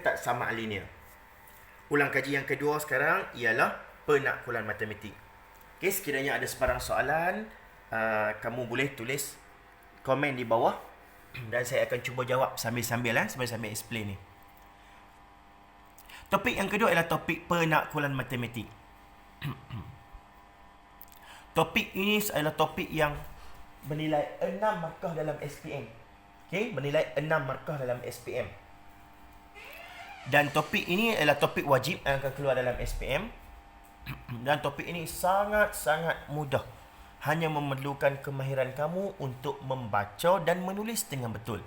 Tak sama linear. Ulang kaji yang kedua sekarang ialah penakkulan matematik. Okey, sekiranya ada sebarang soalan, kamu boleh tulis komen di bawah dan saya akan cuba jawab sambil-sambil explain ni. Topik yang kedua ialah topik penakkulan matematik. Topik ini adalah topik yang bernilai 6 markah dalam SPM. Okey, bernilai 6 markah dalam SPM. Dan topik ini adalah topik wajib yang akan keluar dalam SPM. Dan topik ini sangat-sangat mudah. Hanya memerlukan kemahiran kamu untuk membaca dan menulis dengan betul.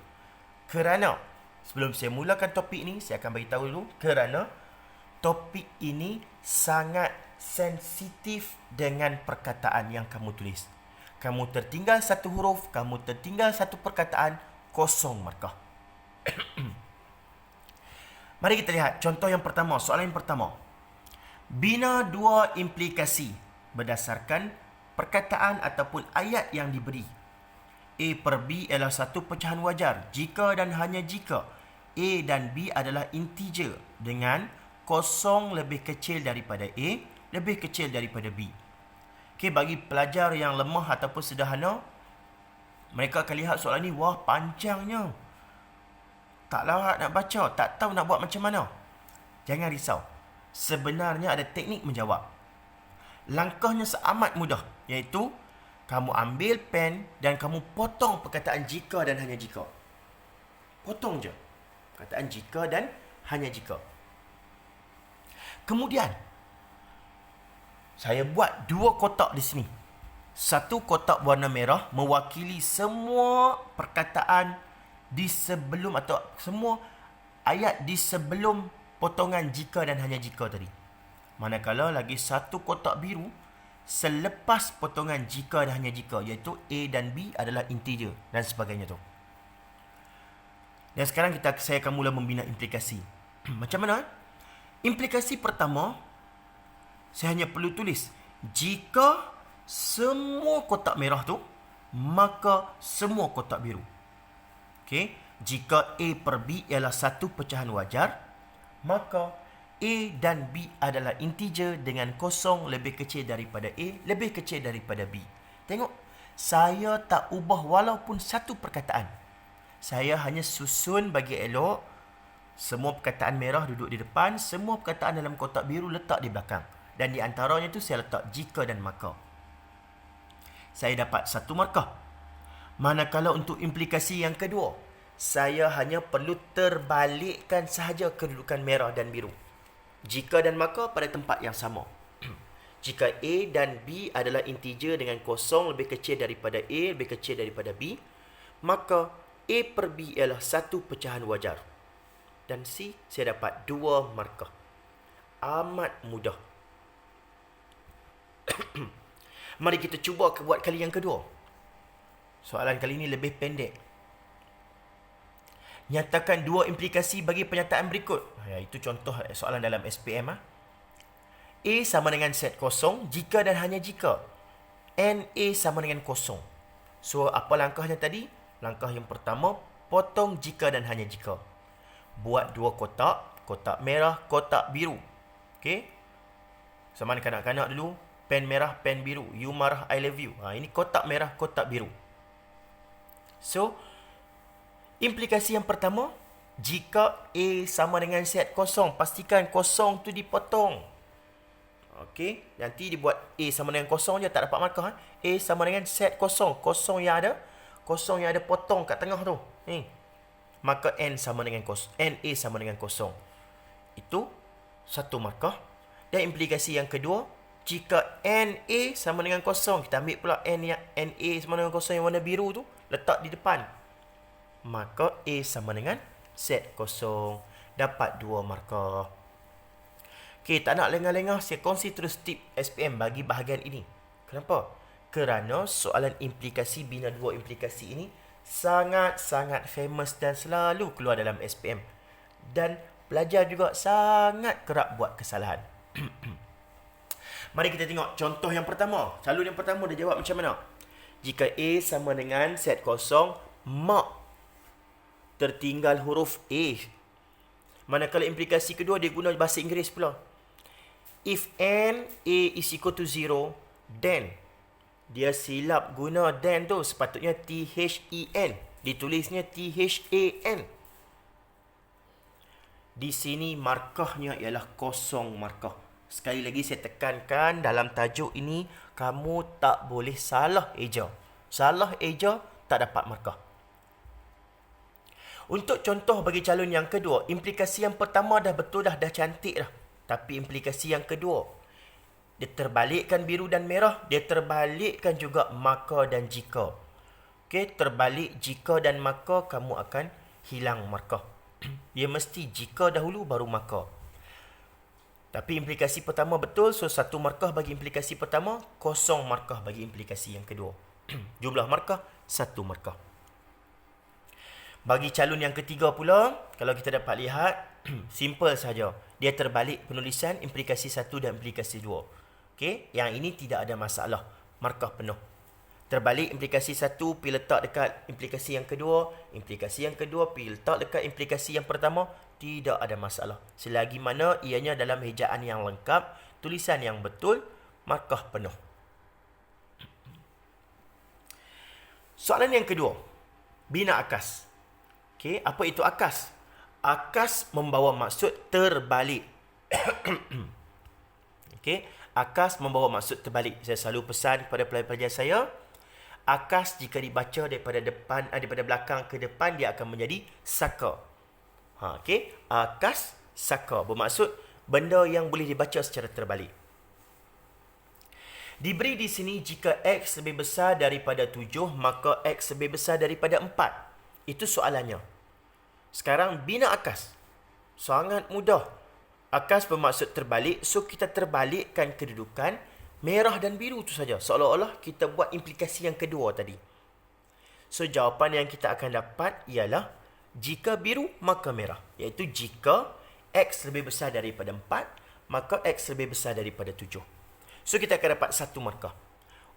Kerana, sebelum saya mulakan topik ini, saya akan beritahu dulu. Kerana, topik ini sangat sensitif dengan perkataan yang kamu tulis. Kamu tertinggal satu huruf, kamu tertinggal satu perkataan, kosong markah. Mari kita lihat contoh yang pertama, soalan yang pertama. Bina dua implikasi berdasarkan perkataan ataupun ayat yang diberi. A per B adalah satu pecahan wajar jika dan hanya jika A dan B adalah integer dengan kosong lebih kecil daripada A, lebih kecil daripada B. Okey, bagi pelajar yang lemah ataupun sederhana, mereka akan lihat soalan ni, wah panjangnya. Tak lawak nak baca, tak tahu nak buat macam mana. Jangan risau. Sebenarnya ada teknik menjawab. Langkahnya seamat mudah, iaitu kamu ambil pen dan kamu potong perkataan jika dan hanya jika. Potong je. Perkataan jika dan hanya jika. Kemudian, saya buat dua kotak di sini. Satu kotak warna merah mewakili semua perkataan di sebelum atau semua ayat di sebelum potongan jika dan hanya jika tadi. Manakala lagi satu kotak biru selepas potongan jika dan hanya jika, iaitu A dan B adalah integer dan sebagainya tu. Dan sekarang saya akan mula membina implikasi. Macam mana? Implikasi pertama, saya hanya perlu tulis jika semua kotak merah tu, maka semua kotak biru. Okay. Jika A per B ialah satu pecahan wajar, maka A dan B adalah integer dengan kosong lebih kecil daripada A, lebih kecil daripada B. Tengok, saya tak ubah walaupun satu perkataan. Saya hanya susun bagi elok. Semua perkataan merah duduk di depan, semua perkataan dalam kotak biru letak di belakang. Dan di antaranya tu saya letak jika dan maka. Saya dapat satu markah. Manakala untuk implikasi yang kedua, saya hanya perlu terbalikkan sahaja kedudukan merah dan biru. Jika dan maka pada tempat yang sama. Jika A dan B adalah integer dengan kosong lebih kecil daripada A, lebih kecil daripada B, maka A per B ialah satu pecahan wajar. Dan C, saya dapat dua markah. Amat mudah. Mari kita cuba buat kali yang kedua. Soalan kali ini lebih pendek. Nyatakan dua implikasi bagi pernyataan berikut. Itu contoh soalan dalam SPM. A sama dengan set kosong jika dan hanya jika NA sama dengan kosong. So, apa langkahnya tadi? Langkah yang pertama, potong jika dan hanya jika. Buat dua kotak, kotak merah, kotak biru. Okey? Sama dengan kanak-kanak dulu, pen merah, pen biru. You marah, I love you. Ini kotak merah, kotak biru. So, implikasi yang pertama, jika A sama dengan set kosong, pastikan kosong tu dipotong. Okey, nanti dibuat A sama dengan kosong je, tak dapat markah. A sama dengan set kosong, kosong yang ada potong kat tengah tu. Maka N sama dengan kosong, NA sama dengan kosong. Itu satu markah. Dan implikasi yang kedua, jika NA sama dengan kosong, kita ambil pula NA sama dengan kosong yang warna biru tu, letak di depan. Maka A sama dengan set kosong. Dapat dua markah. Okey, tak nak lengah-lengah, saya kongsi terus tip SPM bagi bahagian ini. Kenapa? Kerana soalan implikasi, bina dua implikasi ini sangat-sangat famous dan selalu keluar dalam SPM. Dan pelajar juga sangat kerap buat kesalahan. Mari kita tengok contoh yang pertama. Calon yang pertama dia jawab macam mana? Jika A sama dengan set kosong, mak tertinggal huruf A. Manakala implikasi kedua dia guna bahasa Inggeris pula. If n a is equal to 0, then dia silap guna then tu, sepatutnya THEN, ditulisnya THAN. Di sini markahnya ialah kosong markah. Sekali lagi saya tekankan, dalam tajuk ini kamu tak boleh salah eja. Salah eja tak dapat markah. Untuk contoh bagi calon yang kedua, implikasi yang pertama dah betul dah cantik dah. Tapi implikasi yang kedua, dia terbalikkan biru dan merah, dia terbalikkan juga maka dan jika. Okey, terbalik jika dan maka, kamu akan hilang markah. Dia mesti jika dahulu baru maka. Tapi implikasi pertama betul, so 1 markah bagi implikasi pertama, kosong markah bagi implikasi yang kedua. Jumlah markah 1 markah. Bagi calon yang ketiga pula, kalau kita dapat lihat, simple saja. Dia terbalik penulisan implikasi 1 dan implikasi 2. Okey, yang ini tidak ada masalah, markah penuh. Terbalik implikasi 1 pergi letak dekat implikasi yang kedua, implikasi yang kedua pergi letak dekat implikasi yang pertama, tidak ada masalah. Selagi mana ianya dalam ejaan yang lengkap, tulisan yang betul, markah penuh. Soalan yang kedua, bina akas. Okey, apa itu akas? Akas membawa maksud terbalik. Okey, akas membawa maksud terbalik. Saya selalu pesan kepada pelajar-pelajar saya, akas jika dibaca daripada belakang ke depan, dia akan menjadi saka. Okey, akas saka bermaksud benda yang boleh dibaca secara terbalik. Diberi di sini jika X lebih besar daripada 7, maka X lebih besar daripada 4. Itu soalannya. Sekarang bina akas. Sangat mudah. Akas bermaksud terbalik, so kita terbalikkan kedudukan merah dan biru tu saja. Seolah-olah kita buat implikasi yang kedua tadi. So jawapan yang kita akan dapat ialah jika biru maka merah. Iaitu jika X lebih besar daripada 4, maka X lebih besar daripada 7. So kita akan dapat 1 markah.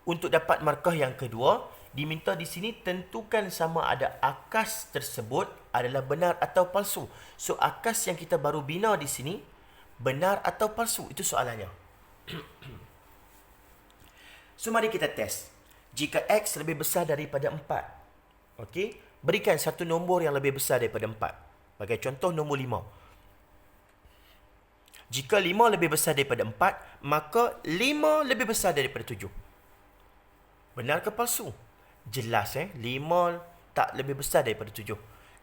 Untuk dapat markah yang kedua, diminta di sini tentukan sama ada akas tersebut adalah benar atau palsu. So akas yang kita baru bina di sini benar atau palsu, itu soalannya. So mari kita test. Jika X lebih besar daripada 4, okey, berikan satu nombor yang lebih besar daripada 4. Bagi contoh nombor 5. Jika 5 lebih besar daripada 4, maka 5 lebih besar daripada 7. Benar ke palsu? Jelas 5 tak lebih besar daripada 7.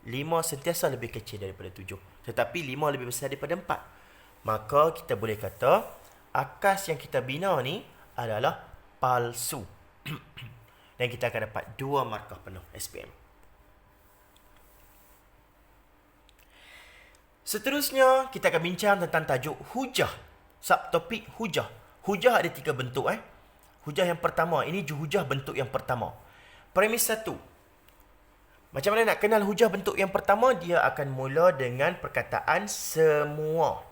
5 sentiasa lebih kecil daripada 7. Tetapi 5 lebih besar daripada 4. Maka kita boleh kata akas yang kita bina ni adalah palsu. Dan kita akan dapat 2 markah penuh SPM. Seterusnya, kita akan bincang tentang tajuk hujah. Subtopik hujah. Hujah ada 3 bentuk. Hujah yang pertama, ini hujah bentuk yang pertama. Premis 1. Macam mana nak kenal hujah bentuk yang pertama? Dia akan mula dengan perkataan semua.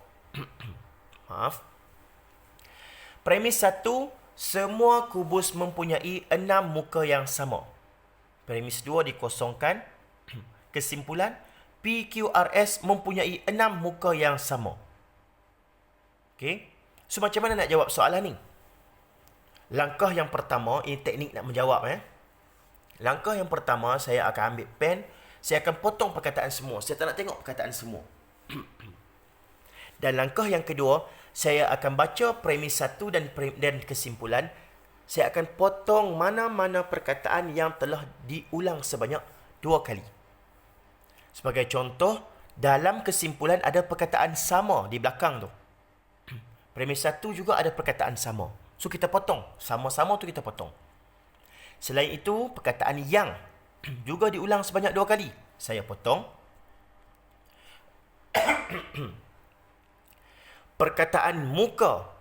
Maaf. Premis 1, semua kubus mempunyai 6 muka yang sama. Premis 2 dikosongkan. Kesimpulan, PQRS mempunyai 6 muka yang sama. Okey. So macam mana nak jawab soalan ni? Langkah yang pertama, ini teknik nak menjawab. Langkah yang pertama, saya akan ambil pen. Saya akan potong perkataan semua. Saya tak nak tengok perkataan semua. Dan langkah yang kedua, saya akan baca premis 1 dan kesimpulan. Saya akan potong mana-mana perkataan yang telah diulang sebanyak 2 kali. Sebagai contoh, dalam kesimpulan ada perkataan sama di belakang tu. Premis 1 juga ada perkataan sama. So kita potong. Sama-sama tu kita potong. Selain itu, perkataan yang juga diulang sebanyak 2 kali. Saya potong. Perkataan muka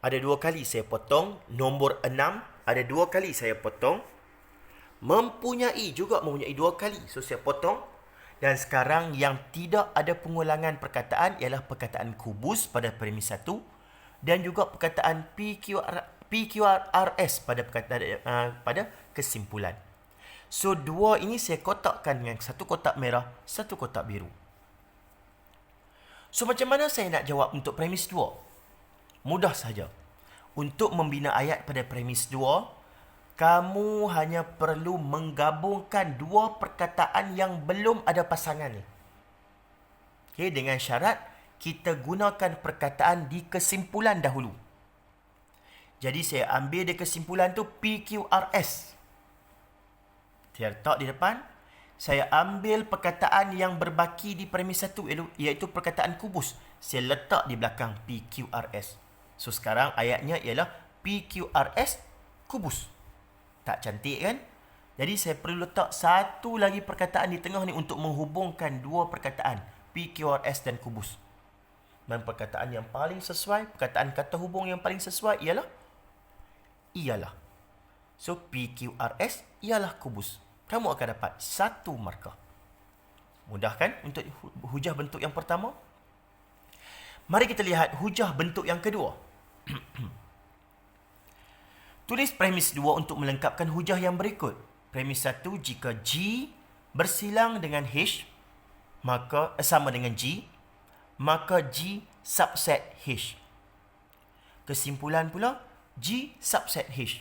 ada 2 kali. Saya potong. Nombor 6 ada 2 kali. Saya potong. Mempunyai juga mempunyai 2 kali. So saya potong. Dan sekarang yang tidak ada pengulangan perkataan ialah perkataan kubus pada premis 1 dan juga perkataan PQRS pada kesimpulan. So 2 ini saya kotakkan dengan 1 kotak merah, 1 kotak biru. So, macam mana saya nak jawab untuk premis 2? Mudah saja. Untuk membina ayat pada premis 2, kamu hanya perlu menggabungkan dua perkataan yang belum ada pasangan ni. Okay, dengan syarat kita gunakan perkataan di kesimpulan dahulu. Jadi saya ambil di kesimpulan tu PQRS. Saya letak di depan. Saya ambil perkataan yang berbaki di premis 1 iaitu perkataan kubus. Saya letak di belakang PQRS. So sekarang ayatnya ialah PQRS kubus. Tak cantik kan? Jadi saya perlu letak satu lagi perkataan di tengah ni untuk menghubungkan dua perkataan PQRS dan kubus. Dan perkataan yang paling sesuai, perkataan kata hubung yang paling sesuai ialah So PQRS ialah kubus. Kamu akan dapat 1 markah. Mudah kan untuk hujah bentuk yang pertama? Mari kita lihat hujah bentuk yang kedua. Tulis premis 2 untuk melengkapkan hujah yang berikut. Premis 1, jika G bersilang dengan H, maka sama dengan G, maka G subset H. Kesimpulan pula, G subset H.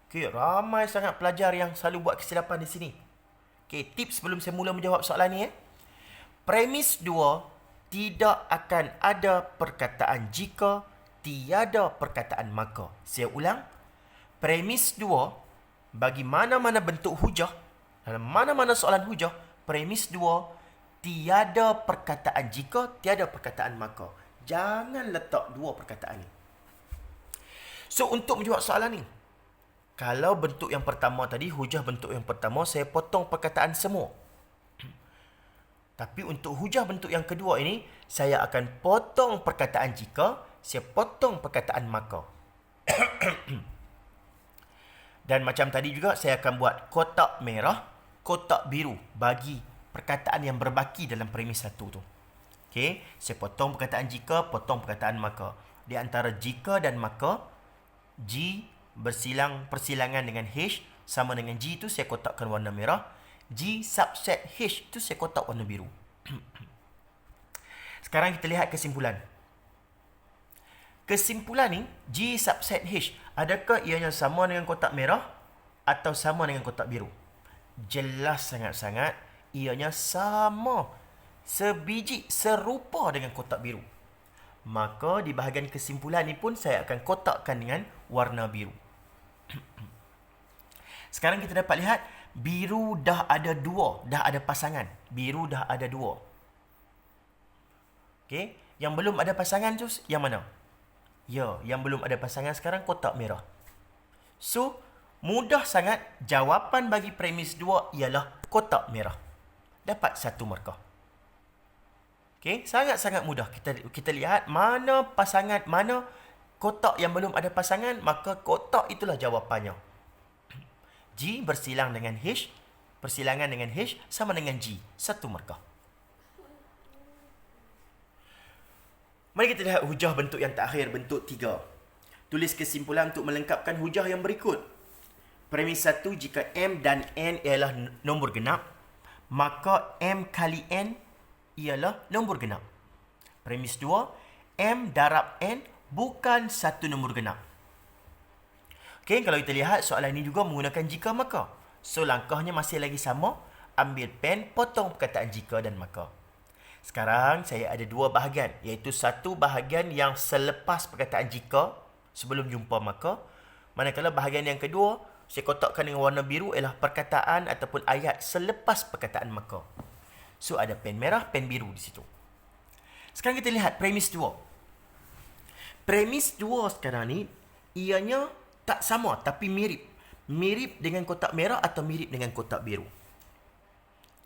Okay, ramai sangat pelajar yang selalu buat kesilapan di sini. Okay, tips sebelum saya mula menjawab soalan ni. Premis 2, tidak akan ada perkataan jika, tiada perkataan maka. Saya ulang. Premis 2, bagi mana-mana bentuk hujah, dalam mana-mana soalan hujah, premis 2, tiada perkataan jika, tiada perkataan maka. Jangan letak dua perkataan ni. So, untuk menjawab soalan ni, kalau bentuk yang pertama tadi, hujah bentuk yang pertama, saya potong perkataan semua. Tapi untuk hujah bentuk yang kedua ini, saya akan potong perkataan jika, saya potong perkataan maka. Dan macam tadi juga, saya akan buat kotak merah, kotak biru bagi perkataan yang berbaki dalam premis 1 tu. Okay, saya potong perkataan jika, potong perkataan maka. Di antara jika dan maka, G persilangan dengan H sama dengan G tu saya kotakkan warna merah. G subset H tu saya kotak warna biru. Sekarang kita lihat kesimpulan. Kesimpulan ni, G subset H, adakah ianya sama dengan kotak merah atau sama dengan kotak biru? Jelas sangat-sangat ianya sama. Sebiji, serupa dengan kotak biru. Maka di bahagian kesimpulan ni pun saya akan kotakkan dengan warna biru. Sekarang kita dapat lihat biru dah ada dua, dah ada pasangan. Biru dah ada dua. Okey, yang belum ada pasangan tu yang mana? Ya, yang belum ada pasangan sekarang kotak merah. So, mudah sangat jawapan bagi premis 2 ialah kotak merah. Dapat 1 markah. Okey, sangat-sangat mudah. Kita lihat mana pasangan, mana kotak yang belum ada pasangan, maka kotak itulah jawapannya. G bersilang dengan H, persilangan dengan H sama dengan G, 1 markah. Mari kita lihat hujah bentuk yang terakhir, bentuk 3. Tulis kesimpulan untuk melengkapkan hujah yang berikut. Premis 1, jika M dan N ialah nombor genap, maka M kali N ialah nombor genap. Premis 2, M darab N bukan satu nombor genap. Okey, kalau kita lihat soalan ini juga menggunakan jika maka. So, langkahnya masih lagi sama. Ambil pen, potong perkataan jika dan maka. Sekarang, saya ada dua bahagian. Iaitu satu bahagian yang selepas perkataan jika, sebelum jumpa maka. Manakala bahagian yang kedua, saya kotakkan dengan warna biru ialah perkataan ataupun ayat selepas perkataan maka. So, ada pen merah, pen biru di situ. Sekarang kita lihat premis 2. Premis 2 sekarang ni, ianya tak sama tapi mirip. Mirip dengan kotak merah atau mirip dengan kotak biru.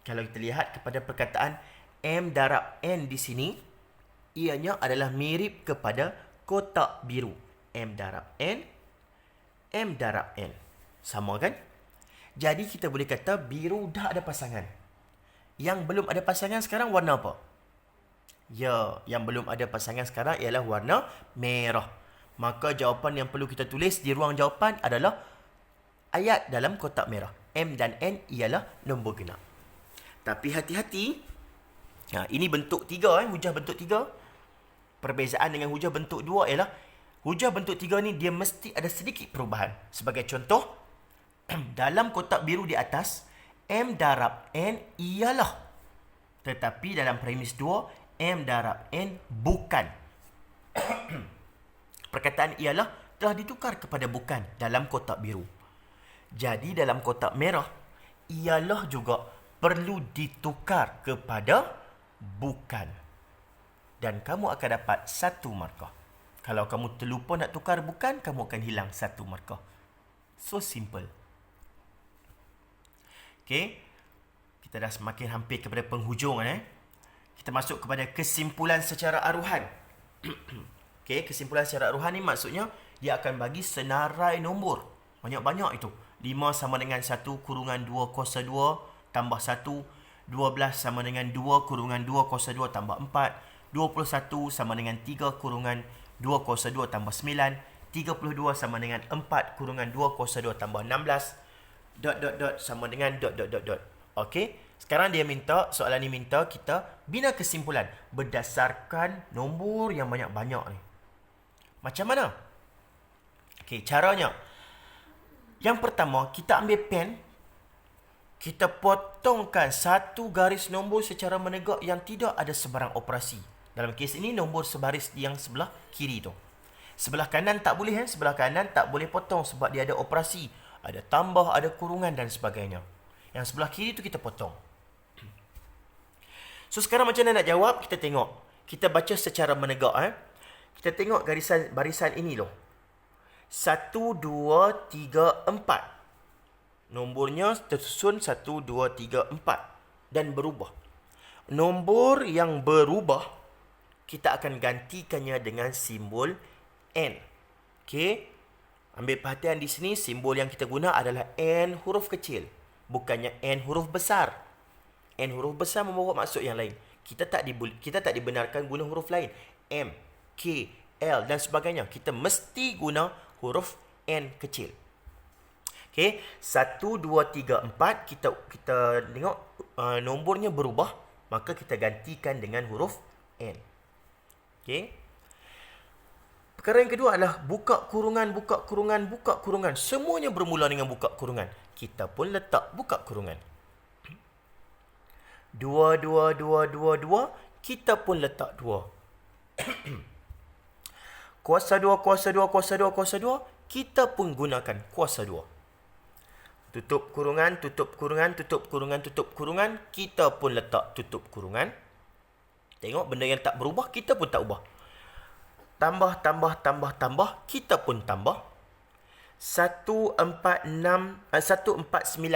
Kalau kita lihat kepada perkataan M darab N di sini, ianya adalah mirip kepada kotak biru. M darab N, M darab N. Sama kan? Jadi kita boleh kata biru dah ada pasangan. Yang belum ada pasangan sekarang warna apa? Ya, yang belum ada pasangan sekarang ialah warna merah. Maka jawapan yang perlu kita tulis di ruang jawapan adalah ayat dalam kotak merah. M dan N ialah nombor genap. Tapi hati-hati. Ini bentuk 3, hujah bentuk 3. Perbezaan dengan hujah bentuk 2 ialah hujah bentuk 3 ni dia mesti ada sedikit perubahan. Sebagai contoh, dalam kotak biru di atas, M darab N ialah. Tetapi dalam premis 2, M darab N bukan. Perkataan ialah telah ditukar kepada bukan dalam kotak biru. Jadi dalam kotak merah, ialah juga perlu ditukar kepada bukan. Dan kamu akan dapat 1 markah. Kalau kamu terlupa nak tukar bukan, kamu akan hilang 1 markah. So simple. Okay. Kita dah semakin hampir kepada penghujung. Kita masuk kepada kesimpulan secara aruhan. Okay, kesimpulan secara aruhan ni maksudnya dia akan bagi senarai nombor. Banyak-banyak itu. 5 sama dengan 1 kurungan 2 kuasa 2 tambah 1. 12 sama dengan 2 kurungan 2 kuasa 2 tambah 4. 21 sama dengan 3 kurungan 2 kuasa 2 tambah 9. 32 sama dengan 4 kurungan 2 kuasa 2 tambah 16. Sama dengan ... Okey. Sekarang dia minta, soalan ni minta kita bina kesimpulan berdasarkan nombor yang banyak-banyak ni. Macam mana? Okey, caranya. Yang pertama, kita ambil pen. Kita potongkan satu garis nombor secara menegak yang tidak ada sebarang operasi. Dalam kes ini, nombor sebaris yang sebelah kiri tu. Sebelah kanan tak boleh. Sebelah kanan tak boleh potong sebab dia ada operasi. Ada tambah, ada kurungan dan sebagainya. Yang sebelah kiri tu kita potong. So sekarang macam mana nak jawab? Kita tengok. Kita baca secara menegak. Kita tengok barisan ini loh. 1, 2, 3, 4. Nombornya tersusun 1, 2, 3, 4. Dan berubah. Nombor yang berubah, kita akan gantikannya dengan simbol N. Okey. Ambil perhatian di sini, simbol yang kita guna adalah N huruf kecil. Bukannya N huruf besar. N huruf besar membawa maksud yang lain. Kita tak dibenarkan guna huruf lain. M, K, L dan sebagainya. Kita mesti guna huruf N kecil. Okey, 1, 2, 3, 4. Kita tengok nombornya berubah. Maka kita gantikan dengan huruf N. Okey. Perkara yang kedua adalah buka kurungan, buka kurungan, buka kurungan. Semuanya bermula dengan buka kurungan. Kita pun letak buka kurungan. 2, 2, 2, 2, 2. Kita pun letak 2. Kuasa 2, kuasa 2, kuasa 2, kuasa 2. Kita pun gunakan kuasa 2. Tutup kurungan, tutup kurungan, tutup kurungan, tutup kurungan. Kita pun letak tutup kurungan. Tengok benda yang tak berubah, kita pun tak ubah. Tambah, tambah, tambah, tambah. Kita pun tambah. 1, 4, 9,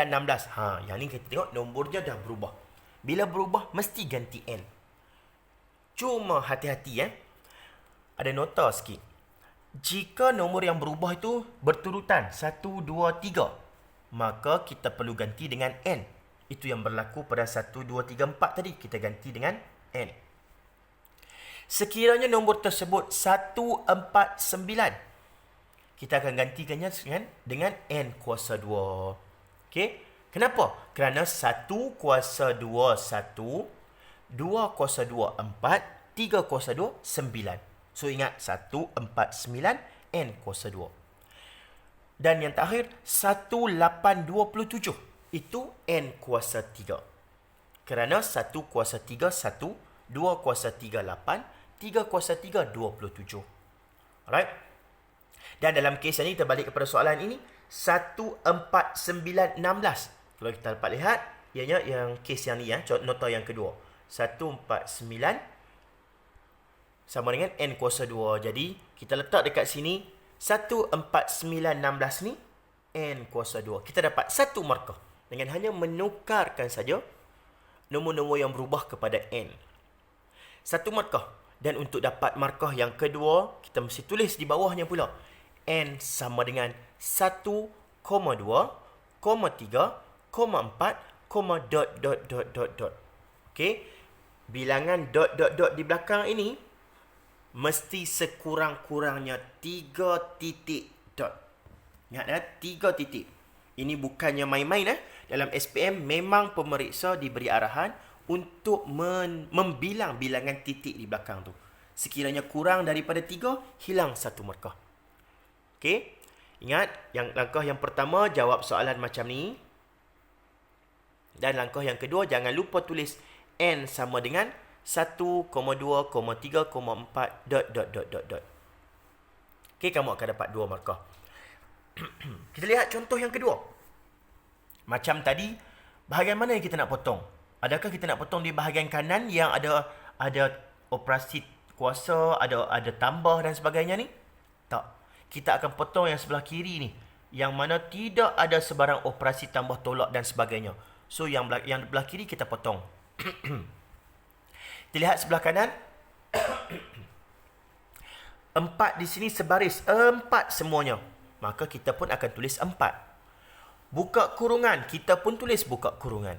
16. Yang ni kita tengok nombornya dah berubah. Bila berubah, mesti ganti N. Cuma hati-hati ada nota sikit. Jika nombor yang berubah itu berturutan 1, 2, 3, maka kita perlu ganti dengan N. Itu yang berlaku pada 1, 2, 3, 4 tadi. Kita ganti dengan N. Sekiranya nombor tersebut 1, 4, 9, kita akan gantikannya dengan N kuasa 2. Okey. Kenapa? Kerana 1 kuasa 2, 1. 2 kuasa 2, 4. 3 kuasa 2, 9. So ingat, 1, 4, 9. N kuasa 2. Dan yang terakhir, 1, 8, 27. Itu N kuasa 3. Kerana 1 kuasa 3, 1. 2 kuasa 3, 8. 3 kuasa 3, 27. Alright? Dan dalam kes ini, kita balik kepada soalan ini. 1, 4, 9, 16. Kalau kita dapat lihat, ianya yang kes yang ni nota yang kedua. 1, 4, 9 sama dengan N kuasa 2. Jadi, kita letak dekat sini 1, 4, 9, 16 ni N kuasa 2. Kita dapat 1 markah dengan hanya menukarkan saja nombor-nombor yang berubah kepada N. 1 markah. Dan untuk dapat markah yang kedua, kita mesti tulis di bawahnya pula. N sama dengan 1, 2, 3, 4, ... Okey. Bilangan ... di belakang ini mesti sekurang-kurangnya 3 titik dot. Ingat 3 titik. Ini bukannya main-main Dalam SPM memang pemeriksa diberi arahan untuk membilang bilangan titik di belakang tu. Sekiranya kurang daripada 3, hilang 1 markah. Okey? Ingat, langkah yang pertama jawab soalan macam ni. Dan langkah yang kedua, jangan lupa tulis N sama dengan 1, 2, 3, 4, ... Okey, kamu akan dapat 2 markah. Kita lihat contoh yang kedua. Macam tadi, bahagian mana yang kita nak potong? Adakah kita nak potong di bahagian kanan yang ada operasi kuasa, ada tambah dan sebagainya ni? Tak. Kita akan potong yang sebelah kiri ni, yang mana tidak ada sebarang operasi tambah tolak dan sebagainya. So yang belah kiri kita potong. Kita lihat sebelah kanan. 4 di sini sebaris, 4 semuanya. Maka kita pun akan tulis 4. Buka kurungan, kita pun tulis buka kurungan.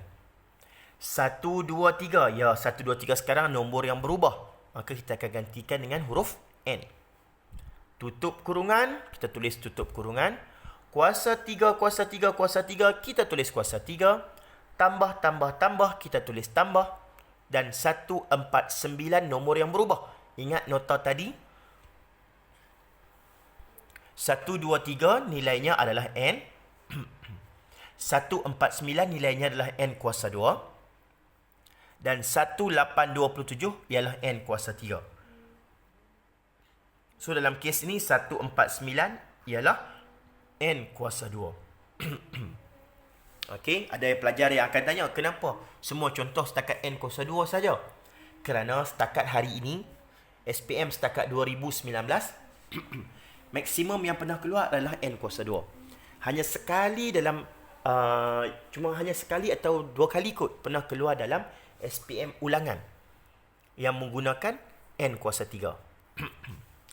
1, 2, 3. Ya, 1, 2, 3 sekarang nombor yang berubah. Maka kita akan gantikan dengan huruf N. Tutup kurungan, kita tulis tutup kurungan. Kuasa 3, kuasa 3, kuasa 3, kita tulis kuasa 3. Tambah, tambah, tambah, kita tulis tambah. Dan 1, 4, 9 nombor yang berubah. Ingat nota tadi. 1, 2, 3 nilainya adalah N. 1, 4, 9 nilainya adalah N kuasa 2. Dan 1, 8, 27 ialah N kuasa 3. So, dalam kes ini, 1, 4, 9 ialah N kuasa 2. Okey, ada pelajar yang akan tanya, kenapa semua contoh setakat N kuasa 2 saja? Kerana setakat hari ini, SPM setakat 2019, maksimum yang pernah keluar adalah N kuasa 2. Hanya sekali dalam, hanya sekali atau 2 kali kot pernah keluar dalam SPM ulangan yang menggunakan N kuasa 3.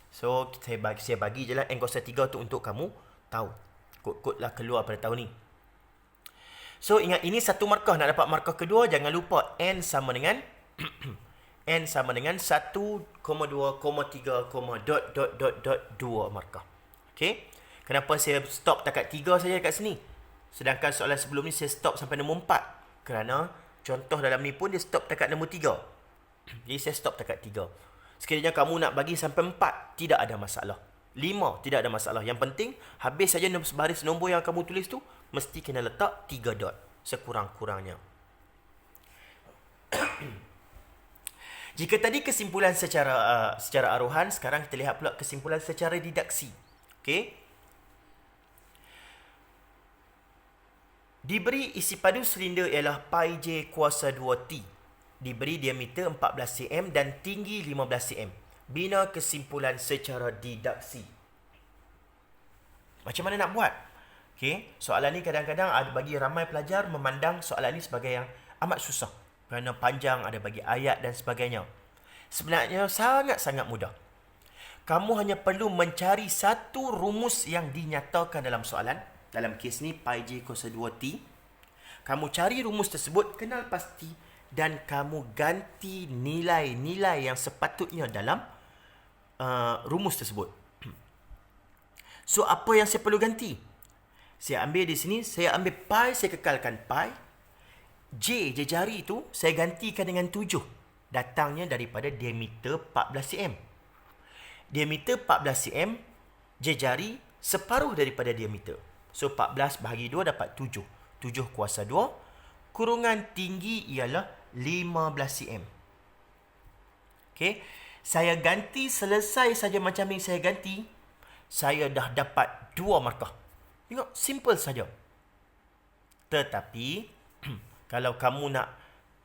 So, saya bagi je lah N kuasa 3 tu untuk kamu tahu. Kod-kod lah keluar pada tahun ni. So, ingat ini 1 markah. Nak dapat markah kedua, jangan lupa N sama dengan N sama dengan 1, 2, 3, 2 markah. Okey? Kenapa saya stop takat 3 saja kat sini? Sedangkan soalan sebelum ni saya stop sampai nombor 4. Kerana contoh dalam ni pun dia stop takat nombor 3. Jadi saya stop takat 3. Sekiranya kamu nak bagi sampai 4, tidak ada masalah. 5, tidak ada masalah. Yang penting, habis saja baris nombor yang kamu tulis tu, mesti kena letak 3 dot. Sekurang-kurangnya. Jika tadi kesimpulan secara aruhan, sekarang kita lihat pula kesimpulan secara didaksi. Okey? Diberi isi padu silinder ialah pi j kuasa 2T. Diberi diameter 14 cm dan tinggi 15 cm. Bina kesimpulan secara didaksi. Macam mana nak buat? Okey, soalan ni kadang-kadang ada bagi ramai pelajar memandang soalan ni sebagai yang amat susah. Kerana panjang, ada bagi ayat dan sebagainya. Sebenarnya sangat-sangat mudah. Kamu hanya perlu mencari satu rumus yang dinyatakan dalam soalan. Dalam kes ni, pi j kuasa 2T. Kamu cari rumus tersebut, kenal pasti. Dan kamu ganti nilai-nilai yang sepatutnya dalam rumus tersebut. So, apa yang saya perlu ganti? Saya ambil di sini, saya ambil pi, saya kekalkan pi. J, jari itu, saya gantikan dengan 7. Datangnya daripada diameter 14 cm. Diameter 14 cm, jari separuh daripada diameter. So, 14 bahagi 2 dapat 7. 7 kuasa 2. Kurungan tinggi ialah 15 cm. Okey. Saya ganti, selesai saja macam yang saya ganti. Saya dah dapat 2 markah. Tengok, simple saja. Tetapi, kalau kamu nak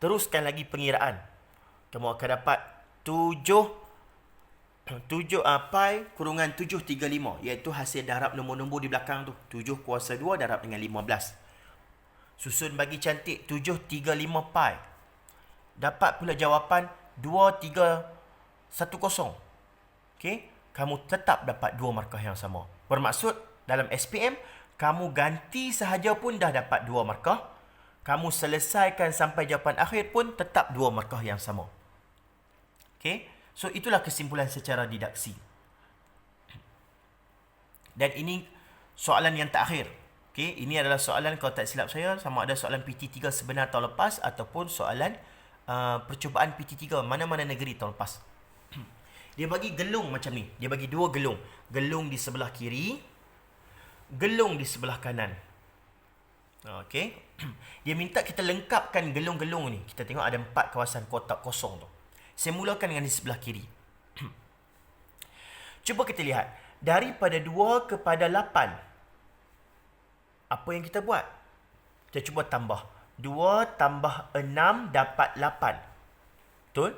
teruskan lagi pengiraan, kamu akan dapat 7 pi kurungan 735. Iaitu hasil darab nombor-nombor di belakang tu. 7 kuasa 2 darab dengan 15. Susun bagi cantik 735 pi. Dapat pula jawapan 2310. Okey, kamu tetap dapat 2 markah yang sama. Bermaksud dalam SPM kamu ganti sahaja pun dah dapat 2 markah. Kamu selesaikan sampai jawapan akhir pun tetap 2 markah yang sama. Okey, so itulah kesimpulan secara didaksi. Dan ini soalan yang terakhir. Okey, ini adalah soalan, kalau tak silap saya, sama ada soalan PT3 sebenar tahun lepas ataupun soalan percubaan PT3 mana-mana negeri tahun lepas. Dia bagi gelung macam ni. Dia bagi dua gelung. Gelung di sebelah kiri, gelung di sebelah kanan. Okey. Dia minta kita lengkapkan gelung-gelung ni. Kita tengok ada 4 kawasan kotak kosong tu. Saya mulakan dengan di sebelah kiri. Cuba kita lihat. Daripada 2 kepada 8. Apa yang kita buat? Kita cuba tambah. 2 tambah 6 dapat 8. Betul?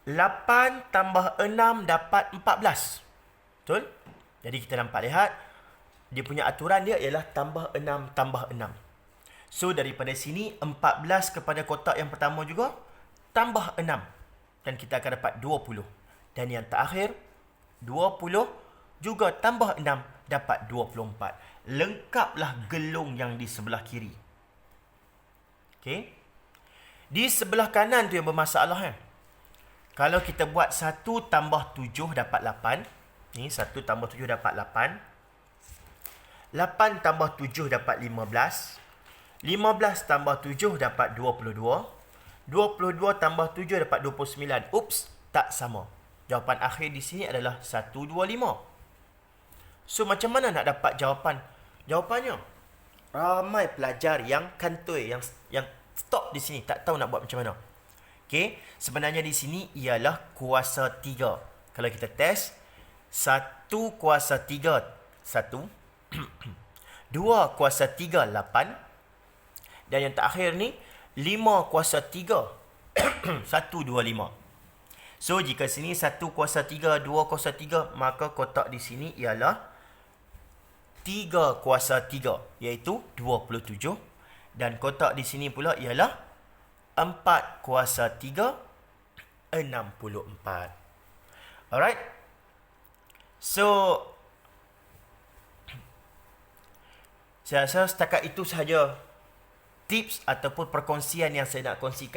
8 tambah 6 dapat 14. Betul? Jadi kita nampak lihat. Dia punya aturan dia ialah tambah 6 tambah 6. So daripada sini 14 kepada kotak yang pertama juga tambah 6. Dan kita akan dapat 20. Dan yang terakhir 20 juga tambah 6 dapat 24. Lengkaplah gelung yang di sebelah kiri. Okey. Di sebelah kanan tu yang bermasalah kan. Kalau kita buat 1 tambah 7 dapat 8. Ni 1 tambah 7 dapat 8. 8 tambah 7 dapat 15. 15 tambah 7 dapat 22. 22 tambah 7 dapat 29. Ups, tak sama. Jawapan akhir di sini adalah 125. So, macam mana nak dapat jawapannya? Ramai pelajar yang kantoi, yang stop di sini, tak tahu nak buat macam mana. Okey, sebenarnya di sini ialah kuasa 3. Kalau kita test, 1 kuasa 3, 1. 2 kuasa 3, 8. Dan yang terakhir ni 5 kuasa 3, 1, 2, 5. So jika sini 1 kuasa 3, 2 kuasa 3, maka kotak di sini ialah 3 kuasa 3, iaitu 27. Dan kotak di sini pula ialah 4 kuasa 3, 64. Alright. So saya rasa setakat itu sahaja tips ataupun perkongsian yang saya nak kongsikan